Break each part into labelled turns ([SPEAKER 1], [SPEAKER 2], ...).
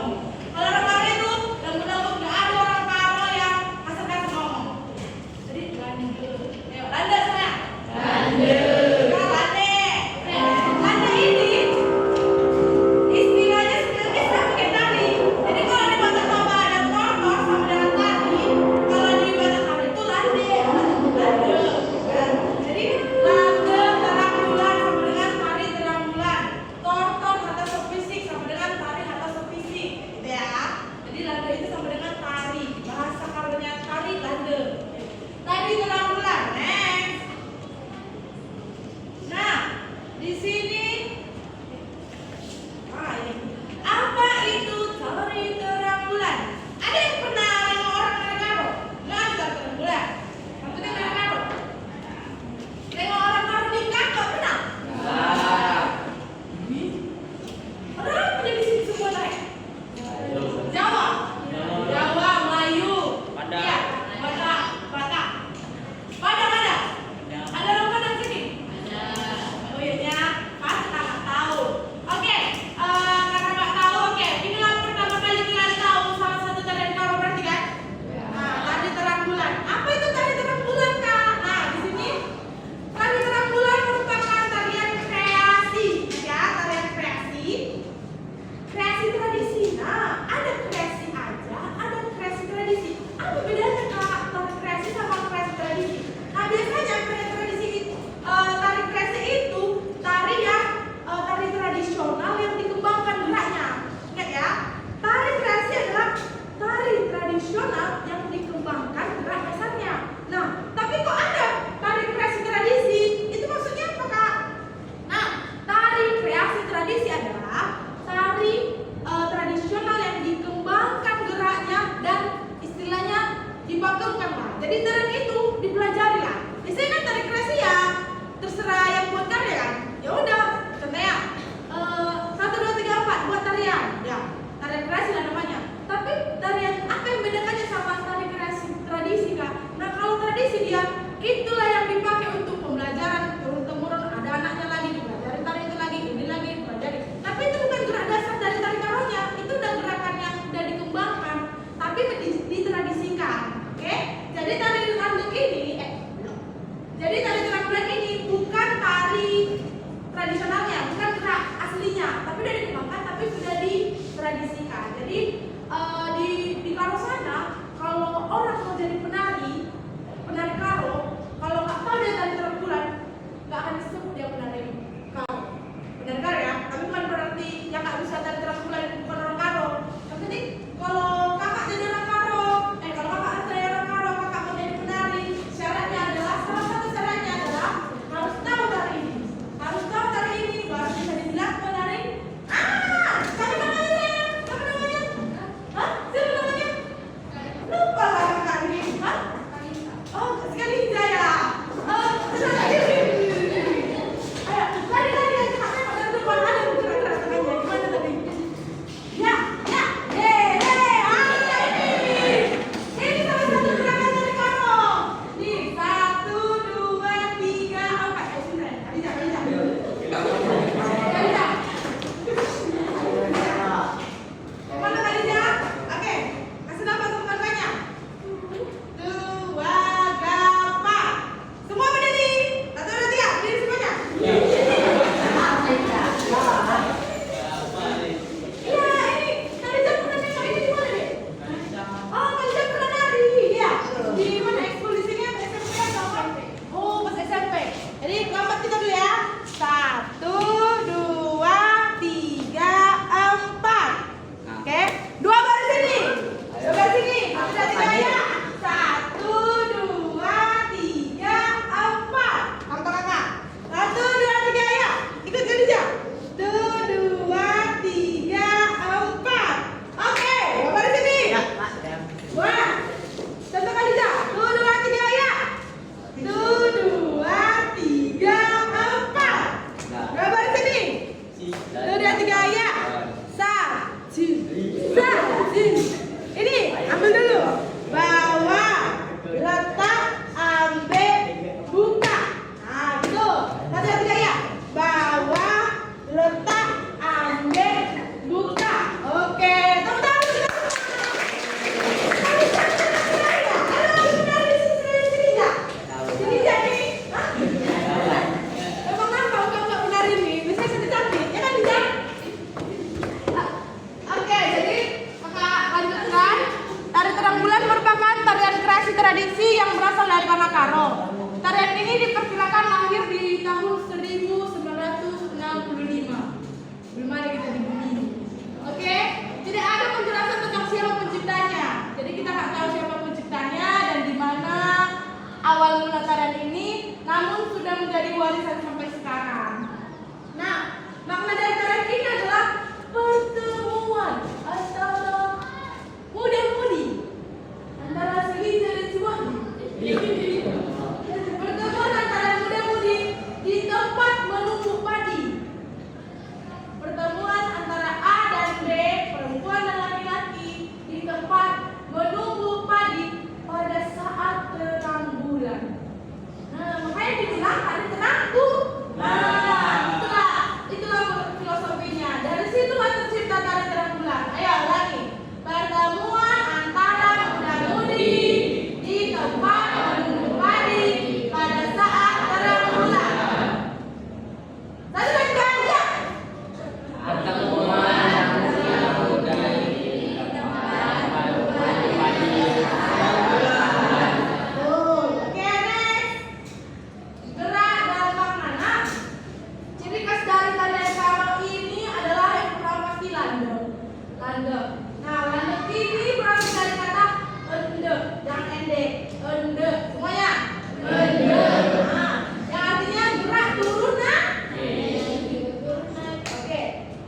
[SPEAKER 1] ngomong. Kalau orang Karo itu dan menurut nggak ada orang Karo yang kasar-kasar ngomong. Jadi lande. Ayo lande saya. Lande. Lande ini istilahnya sebenarnya sama kayak tadi. Jadi kalau di bahasa Jawa ada tortor sama dengan tadi. Kalau di bahasa Karo itu lande. Jadi lande terang bulan sama dengan tari terang bulan. Tortor kata sofisik sama dengan tari kata sofisik, gitu ya. Jadi lande itu sama dengan tari. Bahasa Karonya tari lande. Tari terang bulan. Next. Nah, di sini ini. Apa itu tari terang bulan? Ada yang pernah nengok orang dari Karo? Nggak ada terang bulan. Yang penting dari Karo. Nengok orang Karo nikah nggak pernah? Orang apa di sini semua naik? Jawa, Jawa, Melayu, iya, Batak, Batak, Padang ada? Ada orang Padang sini? Oh iya, pas nggak tahu. Oke, karena nggak tahu, oke. Inilah pertama kali kalian tahu salah satu tarian Karo berarti kan? Nah, tari terang bulan. Apa itu tari terang bulan kak? Nah, di sini tari terang bulan merupakan tarian kreasi, ya, tarian kreasi. Kreasi tradisi. Nah, ada kreasi aja, ada kreasi tradisi. Apa bedanya kak tari kreasi sama kreasi tradisi? Nah, biasanya tari kreasi itu tari yang tari tradisional yang dikembangkan geraknya. Ingat ya, tari kreasi adalah tari tradisional yang dikembangkan gerak dasarnya. Nah, tapi kok ada tari kreasi tradisi? Itu maksudnya apa kak? Nah, tari kreasi tradisi adalah tari tradisional yang dikembangkan geraknya dan istilahnya dipakemkan lah. Jadi tarian itu dipelajari lah. Biasanya kan tari kreasi ya terserah yang buat karya kan. Ya udah, contohnya 1, 2, 3, 4 buat tarian. Ya, tarian kreasi lah namanya. Tapi tarian apa yang bedakannya sama tari kreasi tradisi kak? Nah, kalau tradisi dia itulah yang dipakai untuk pembelajaran turun temurun. Ada anaknya lagi dipelajari tari itu lagi, ini lagi dipelajari. Tapi itu bukan gerak dasar dari tari Karonya. Itu udah gerakan yang udah dikembangkan, tapi ditradisikan. Oke? Jadi tari tanduk ini jadi tari terang bulan ini bukan tari tradisionalnya, bukan gerak aslinya, tapi udah dikembangkan, tapi sudah ditradisikan. Jadi di Karo sana, kalau orang mau jadi penari Karo, kalau nggak tahu dia tari terang bulan, nggak akan disebut dia penari Karo. Penari Karo ya, tapi bukan berarti yang nggak bisa tari terang bulan bukan orang Karo. Yang penting kalau kakak jadi orang Karo, kalau kakak jadi orang Karo, kakak mau jadi penari, syaratnya adalah salah satu syaratnya adalah harus tahu tari ini, baru bisa dibilang penari. Siapa namanya saya? Siapa namanya? Hah? Siapa namanya? Lupa lah kakak ini. Hah? Oh, sekali saya. Ayo, lari kakak pada depan ada gerak-gerak tangannya. Gimana tadi? Ya. Ini salah satu gerakan dari Karo. Nih, 1, 2, 3, 4. Ayo sini. Bisa. Mana Khadijah? Oke, kasih nama teman-temannya. 2, gapa. Semua berdiri. 1, 2, 3. Berdiri semuanya. Iya, ini Khadijah pernah nengok ini di mana deh? Oh, Khadijah pernah nari. Iya. Di mana eksposisinya? SMP atau apa? Oh, pas SMP. Jadi lambat kita dulu ya. 1, 2, 3, 4. Oke, 2 baris sini. 2 baris sini. 1, 2, 3 ya. 1, 2, 3, 4. Kamu kakak. 1, 2, 3 ya. Ikut Khadijah. 1, 2, 3, 4. Oke, 2 baris sini. Wah. Contoh Khadijah. 1, 2, 3 ya. 1, 2, 3, 4. 2 baris sini. 1, 2, 3 ya. 1. Ini ambil dulu. Bawa, letak, ambil, buka. Nah, gitu. 1, 2, 3 ya. Bawa, letak, ambil, buka. Oke, tepuk tradisi yang berasal dari tanah Karo. Tarian ini diperkirakan lahir di tahun 1965. Belum ada kita di bumi. Oke, tidak ada penjelasan tentang siapa penciptanya. Jadi kita nggak tahu siapa penciptanya dan di mana awal mula tarian ini, namun sudah menjadi warisan sampai sekarang. Nah, makna dari tarian ini adalah pertemuan antara muda-mudi, antara Selija dan Cimahi. Pertemuan antara muda-mudi di tempat menumbuk padi. Pertemuan antara A dan B, perempuan dan laki-laki, di tempat menumbuk padi pada saat terang bulan. Nah, makanya dibilang hari terang tuh. Itulah filosofinya. Dari situlah tercipta tari terang bulan. Ayo lagi. Pertemuan antara muda-mudi di tempat menumbuk padi pada saat terang bulan. Satu lagi aja. Oke, next. Gerak dalam makna. Ciri khas dari tarian Karo ini adalah yang pertama pasti landep. Landep. Nah, landep ini berasal dari kata ende, yang ende, ende. Semuanya. Ende. Nah, yang artinya gerak turun naik. Turun naik. Oke.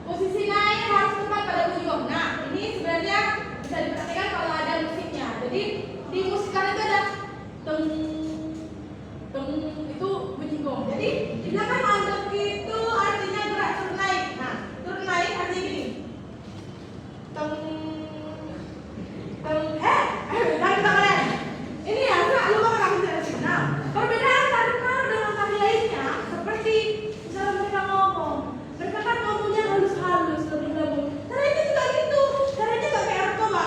[SPEAKER 1] Posisi naik harus tepat pada ujung. Nah, ini sebenarnya bisa diperhatikan kalau ada musiknya. Jadi di musikan itu ada teng teng, itu bunyi gong. Jadi di belakang landep itu artinya gerak turun naik. Nah, turun naik artinya gini. Teng teng dan kalian. Ini ya, enggak lupa kamu jelas. Nah, perbedaan tari Karo dengan tari lainnya seperti misalnya mereka ngomong. Mereka kan ngomongnya halus-halus, lembut-lembut. Tarinya juga gitu. Tarinya enggak kayak narkoba.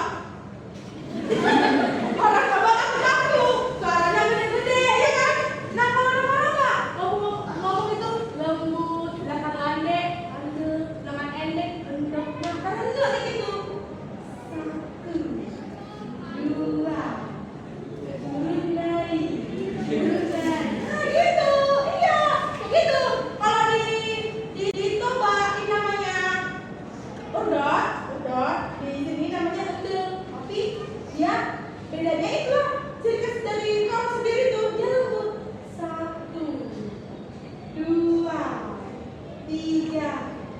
[SPEAKER 1] Orang coba kan mengaku, suaranya gede-gede, ya kan? Nah, kalau orang-orang nggak ngomong itu lembut, belakang landek, lengan endek, endek. Nah, karena itu kayak gitu. 1, 2, turun naik, turun naik. Nah, gitu, iya, begitu. Kalau di Toba ini namanya udot, di sini namanya endek. Tapi dia bedanya itu ciri khas dari kamu sendiri tuh, dia lembut. 1, 2, 3,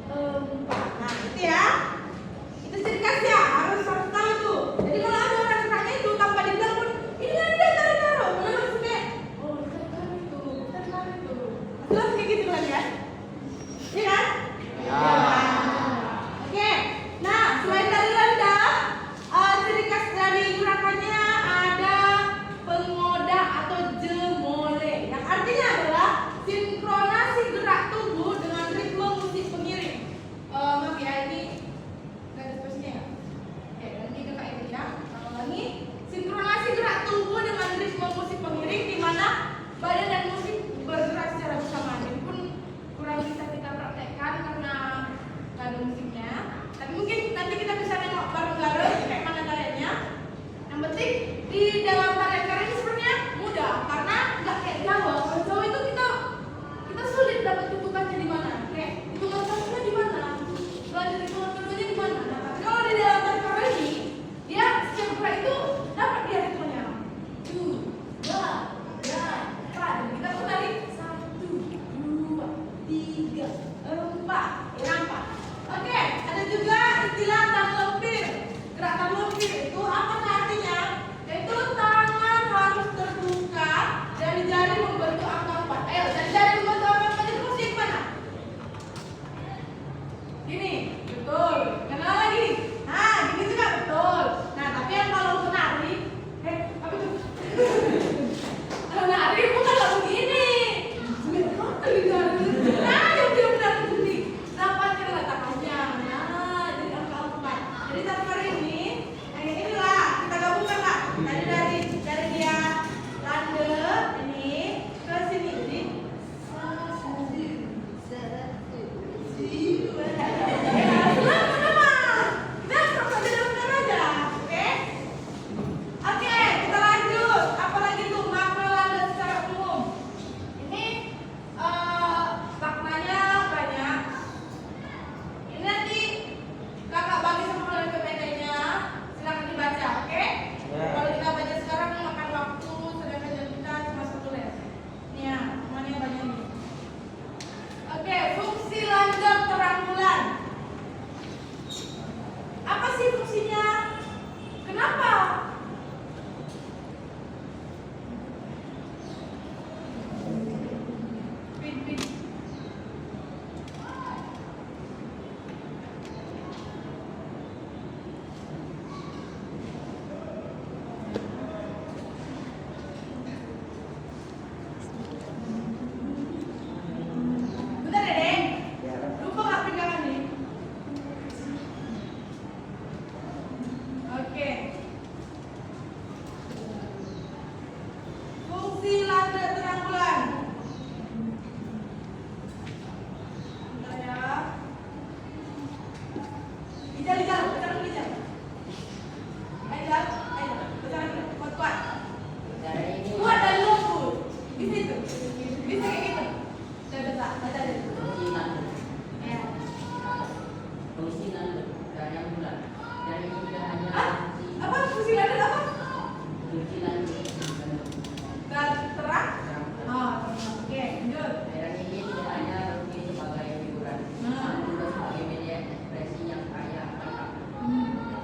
[SPEAKER 1] 4. Nah, itu ya. Itu ciri khasnya, harus tahu tuh. Jadi kalau ada orang tanya itu tanpa dibilang pun, ini ada tari Karo. Mulai langsung kayak, oh kita kan itu. Langsung kayak gitu kan ya. Iya kan? Oke. Nah, selain tari landep, ciri khas dari gerakannya ada pengoda atau jemole, yang artinya adalah sinkronasi gerak tubuh dengan ritme musik pengiring. Maaf ya, ini nggak ada spesinya ya. Nanti kakak ini ya. Ulangi, sinkronasi gerak tubuh dengan ritme musik pengiring di mana badan dan musik bergerak secara bersamaan. Ini pun kurang bisa kita praktekkan karena nggak ada musiknya. Tapi mungkin nanti kita bisa nengok bareng-bareng kayak mana tariannya. Yang penting di dalam tarian Karo ini sebenarnya mudah karena nggak kayak Jawa. Kalau Jawa itu kita sulit dapat tutukannya di mana. Kayak hitungan satunya di mana, belajar hitungan keduanya di mana. Nah, tapi kalau di dalam tarian Karo ini dia setiap gerak itu dapat dia hitungannya. 2, 3, 4. Dan kita tuh tadi 1, 2, 3, 4. Ya, 4. Oke, ada juga istilah tang lempir. Gerak tang lempir itu apa artinya? Yaitu tangan harus terbuka dan jari membentuk angka 4. Ayo, dan jari membentuk angka 4 itu mesti gimana? Gini, betul. Kenal lagi? Nah, gini juga betul. Nah, tapi yang kalau menari, apa tuh? Kalau menari bukan nggak begini. Nah, yang dia benar begini. Dapatkanlah tangannya. Nah, jadi angka 4. Jadi tari Karo ini, inilah kita gabungkan lah. Tadi dari dia landep ini ke sini. Jadi 1, 2, 3. Oke, kita lanjut. Apalagi Hah? Apa? Fungsi lain apa? Dan terang? Oh, oke, lanjut.
[SPEAKER 2] Daerah ini tidak hanya rugi sebagai hiburan, namun juga sebagai media ekspresi yang kaya akan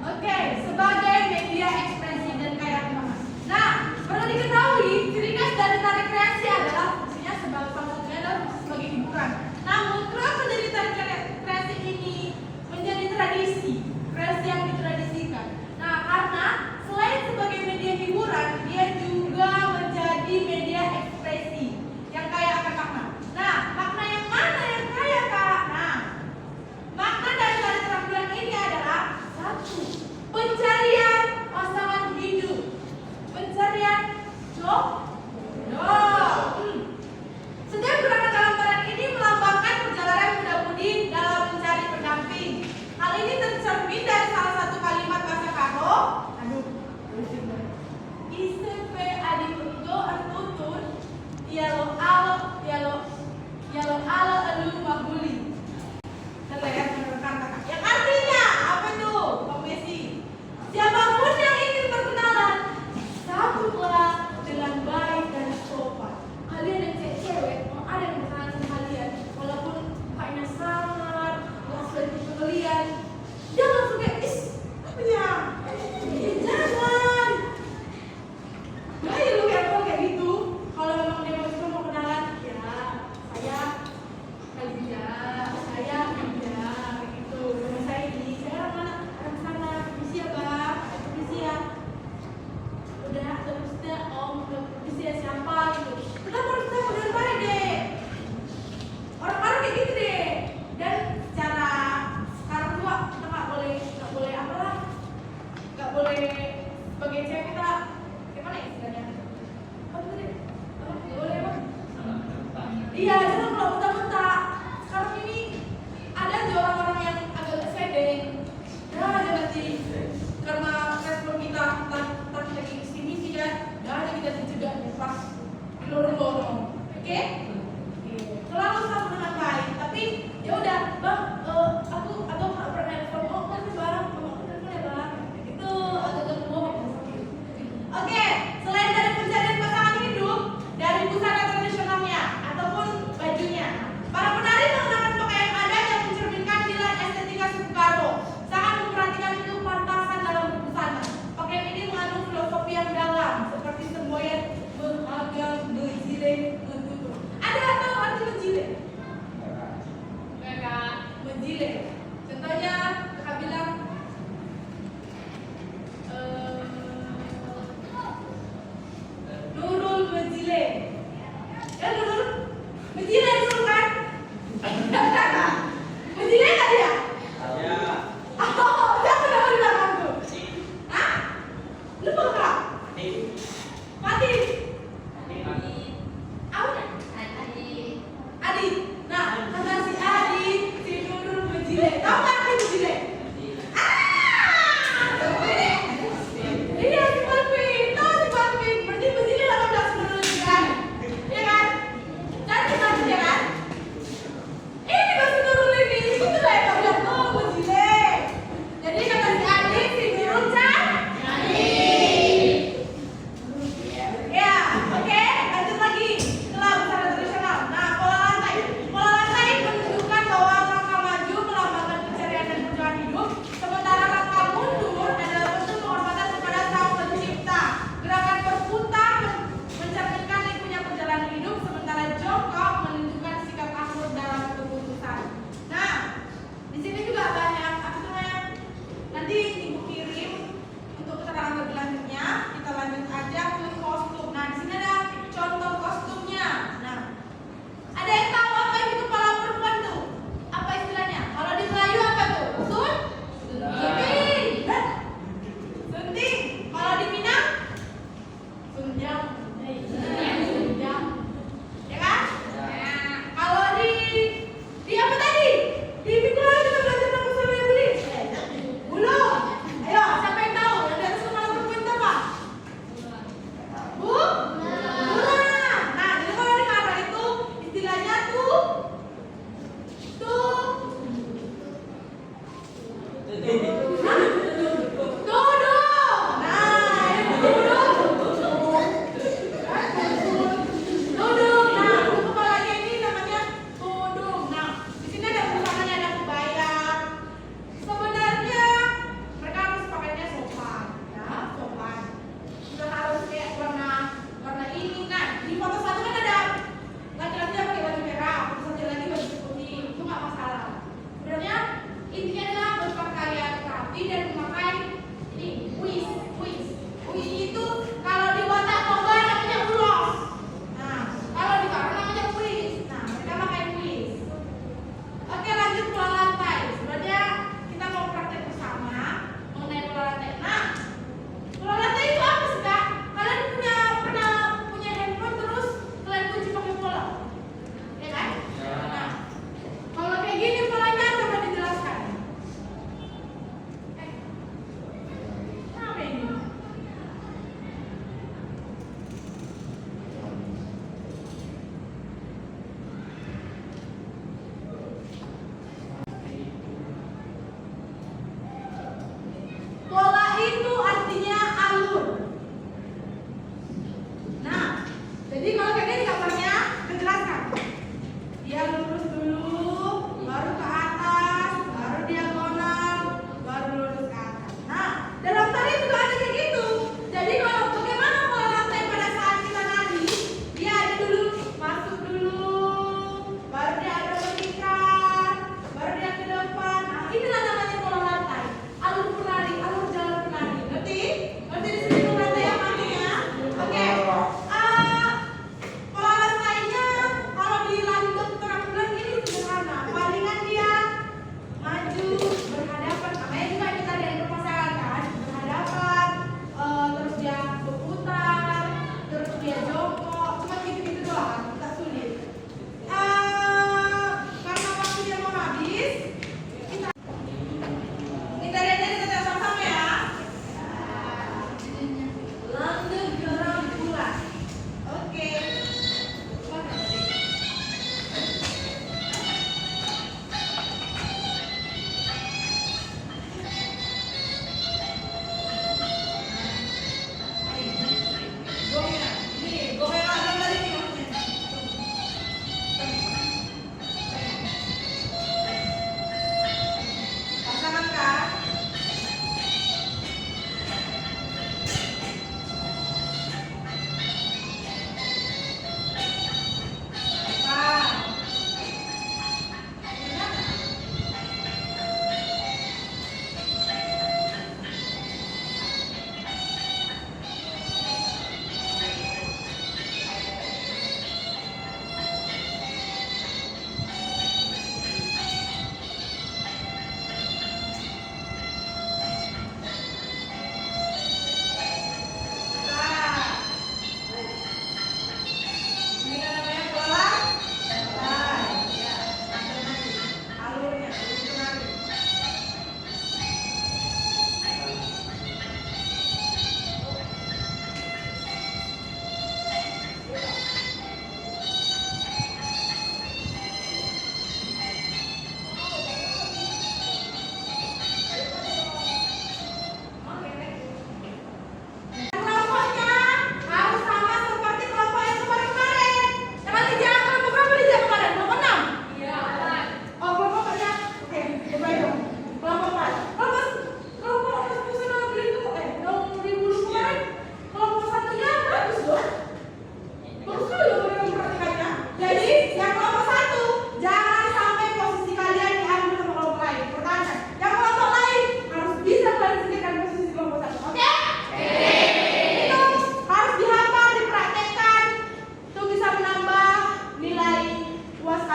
[SPEAKER 1] Oke, sebagai media ekspresi dan kaya banget. Nah, perlu diketahui ciri khas dari tari kreasi adalah fungsinya sebagai salah satunya adalah sebagai hiburan. Namun, kenapa dari tari kreasi ini menjadi tradisi? Kreasi yang ditradisikan. Nah, karena selain sebagai media hiburan, dia juga menjadi media ekspresi yang kaya akan makna. Nah, makna yang mana yang kaya, Kak? Nah, makna dari tari terampilan ini adalah satu, pencarian pasangan hidup, pencarian jodoh. Setiap gerakan dalam tarian ini melambangkan perjalanan muda-mudi dalam mencari pendamping. Hal ini tercermin dari salah satu kalimat bahasa Karo. ICP adi untuk antutun, yalo alo elu mahuli. Terlihat menerangkan kakak. Yang artinya apa tuh, Bang Messi? Siapapun yang ingin berkenalan, sambutlah dengan baik dan sopan. Kalian yang cewek, mau ada yang berkenalan sama kalian, walaupun mukanya sangar, nggak sesuai tipe kalian, jangan langsung kayak apanya? Jangan. Ayo lu kayak gitu. Kalau memang dia mau kenalan, ya saya Kalija, saya Kalija, kayak gitu. Nama saya ini, saya orang mana? Orang sana. Permisi ya, Bang. Permisi ya. Udah, terusnya Om, permisi ya siapa gitu. Kita harus tahu dengan baik deh. Orang-orang kayak gitu deh. Dan secara sekarang juga kita nggak boleh apalah, nggak boleh sebagai cewek kita gimana ya istilahnya? Apa tadi? Apa? Nggak boleh apa? Iya, jangan kalau mentah-mentah. Sekarang ini ada aja orang-orang yang agak sedeng. Ya, aja nanti karena respon kita tadi lagi misi kan, ya aja kita dicegah pas di lorong-lorong. Oke? Selalu sama dengan baik. Tapi ya udah, Bang, aku nggak pernah nelfon. Oh, nanti barang, Bang, telepon ya Bang. Itu agak bohong. Oke, selain dari pencarian pasangan hidup, dari busana tradisionalnya ataupun baju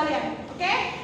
[SPEAKER 1] sekalian. Oke?